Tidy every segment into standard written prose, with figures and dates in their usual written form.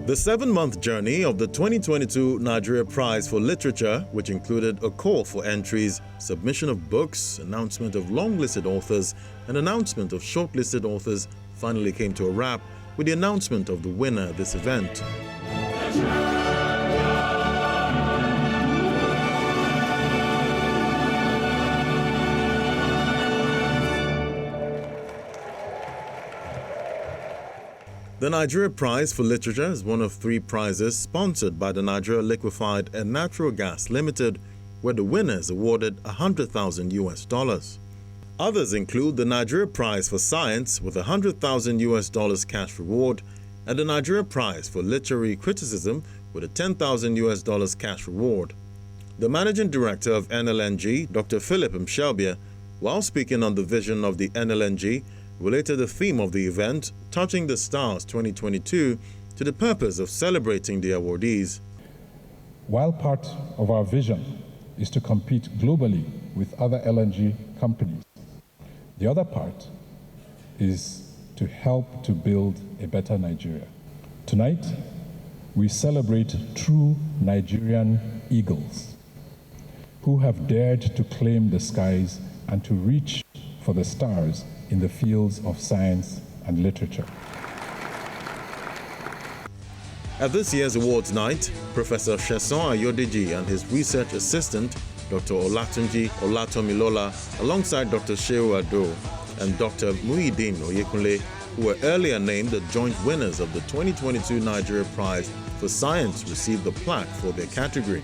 The 7-month journey of the 2022 Nigeria Prize for Literature, which included a call for entries, submission of books, announcement of long-listed authors, and announcement of shortlisted authors, finally came to a wrap with the announcement of the winner of this event. The Nigeria Prize for Literature is one of 3 prizes sponsored by the Nigeria Liquefied and Natural Gas Limited, where the winner is awarded $100,000. Others include the Nigeria Prize for Science with $100,000 cash reward and the Nigeria Prize for Literary Criticism with a $10,000 cash reward. The Managing Director of NLNG, Dr. Philip Mshelbia, while speaking on the vision of the NLNG, related the theme of the event, Touching the Stars 2022, to the purpose of celebrating the awardees. While part of our vision is to compete globally with other LNG companies, the other part is to help to build a better Nigeria. Tonight, we celebrate true Nigerian eagles who have dared to claim the skies and to reach for the stars in the fields of science and literature. At this year's awards night, Professor Sheson Ayodeji and his research assistant, Dr. Olatunji Olatomilola, alongside Dr. Shehu Ado and Dr. Muhyiddin Oyekunle, who were earlier named the joint winners of the 2022 Nigeria Prize for Science, received the plaque for their category.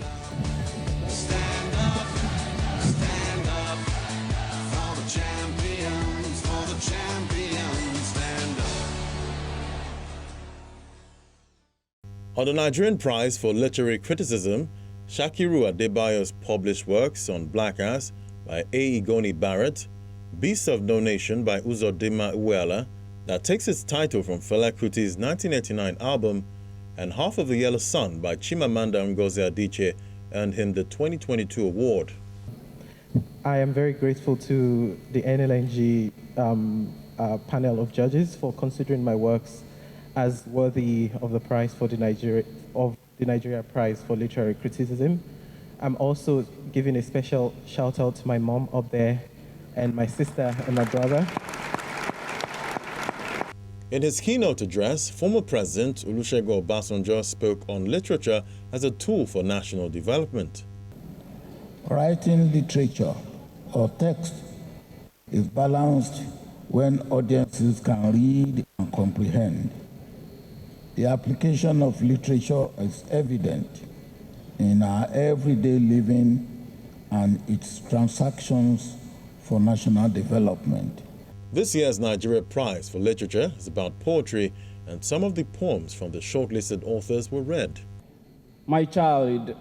On the Nigerian Prize for Literary Criticism, Shakiru Adebayo's published works on Black Ass by A. Igoni Barrett, Beasts of No Nation by Uzodinma Uwela, that takes its title from Fela Kuti's 1989 album, and Half of the Yellow Sun by Chimamanda Ngozi Adichie earned him the 2022 award. I am very grateful to the NLNG panel of judges for considering my works as worthy of the prize for the Nigeria Prize for Literary Criticism. I'm also giving a special shout out to my mom up there, and my sister and my brother. In his keynote address, former President Olusegun Obasanjo spoke on literature as a tool for national development. Writing literature or text is balanced when audiences can read and comprehend. The application of literature is evident in our everyday living and its transactions for national development. This year's Nigeria Prize for Literature is about poetry, and some of the poems from the shortlisted authors were read. My child,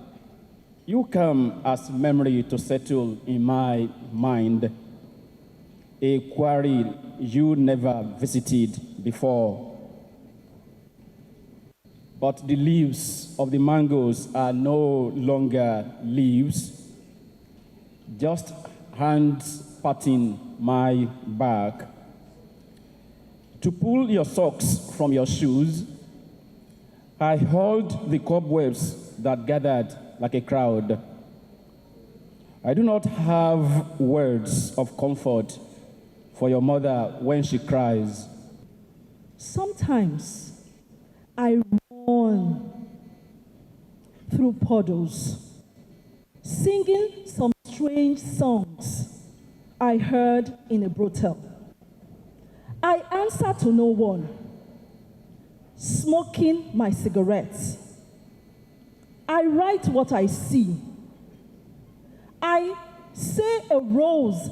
you come as memory to settle in my mind, a quarry you never visited before. But the leaves of the mangoes are no longer leaves, just hands patting my back. To pull your socks from your shoes, I hold the cobwebs that gathered like a crowd. I do not have words of comfort for your mother when she cries. Sometimes I run through puddles, singing some strange songs I heard in a brothel. I answer to no one, smoking my cigarettes. I write what I see. I say a rose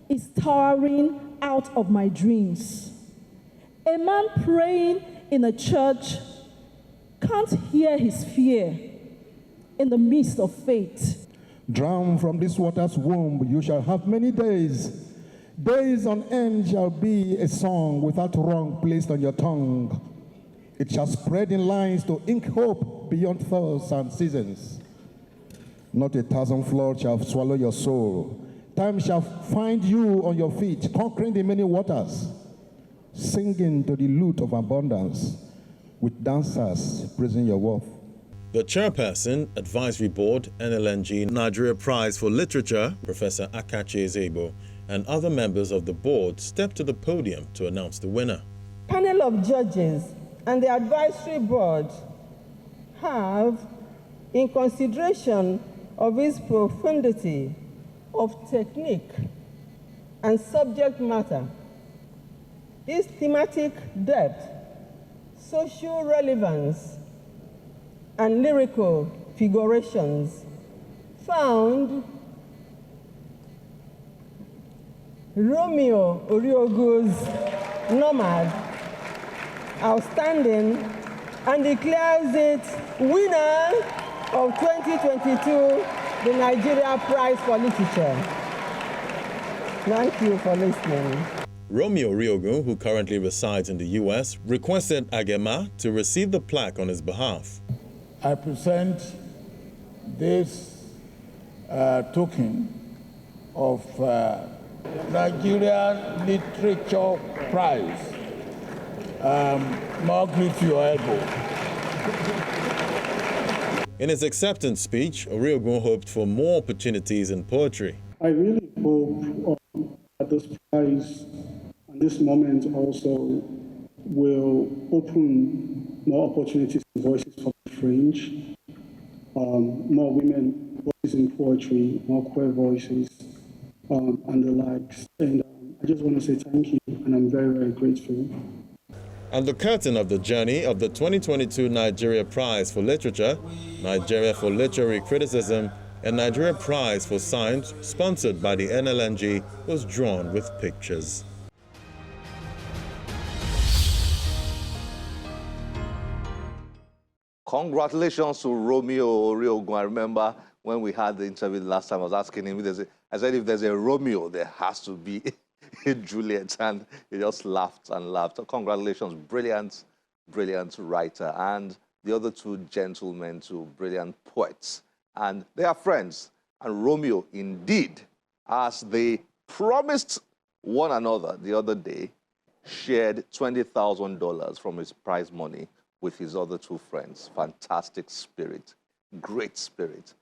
is towering out of my dreams. A man praying in a church can't hear his fear in the midst of fate. Drown from this water's womb, you shall have many days. Days on end shall be a song without wrong placed on your tongue. It shall spread in lines to ink hope beyond thoughts and seasons. Not 1,000 floods shall swallow your soul. Time shall find you on your feet, conquering the many waters, singing to the lute of abundance. with dancers praising your worth. The chairperson, Advisory Board, NLNG Nigeria Prize for Literature, Professor Akachi Ezebo, and other members of the board stepped to the podium to announce the winner. Panel of judges and the advisory board have, in consideration of its profundity of technique and subject matter, its thematic depth, social relevance, and lyrical figurations, found Romeo Oriogun's Nomad outstanding and declares it winner of 2022, the Nigeria Prize for Literature. Thank you for listening. Romeo Oriogun, who currently resides in the U.S., requested Agema to receive the plaque on his behalf. I present this token of Nigeria Literature Prize. Margaret, your elbow. In his acceptance speech, Oriogun hoped for more opportunities in poetry. I really hope that this prize and this moment also will open more opportunities and voices for the fringe, more women voices in poetry, more queer voices, and the likes. And I just want to say thank you, and I'm very, very grateful. And the curtain of the journey of the 2022 Nigeria Prize for Literature, Nigeria for Literary Criticism, and Nigeria Prize for Science, sponsored by the NLNG, was drawn with pictures. Congratulations to Romeo Oriogun. I remember when we had the interview the last time, I was asking him, I said, if there's a Romeo, there has to be a Juliet, and he just laughed and laughed. So congratulations, brilliant, brilliant writer. And the other two gentlemen, too, brilliant poets. And they are friends. And Romeo, indeed, as they promised one another the other day, shared $20,000 from his prize money with his other two friends. Fantastic spirit, great spirit.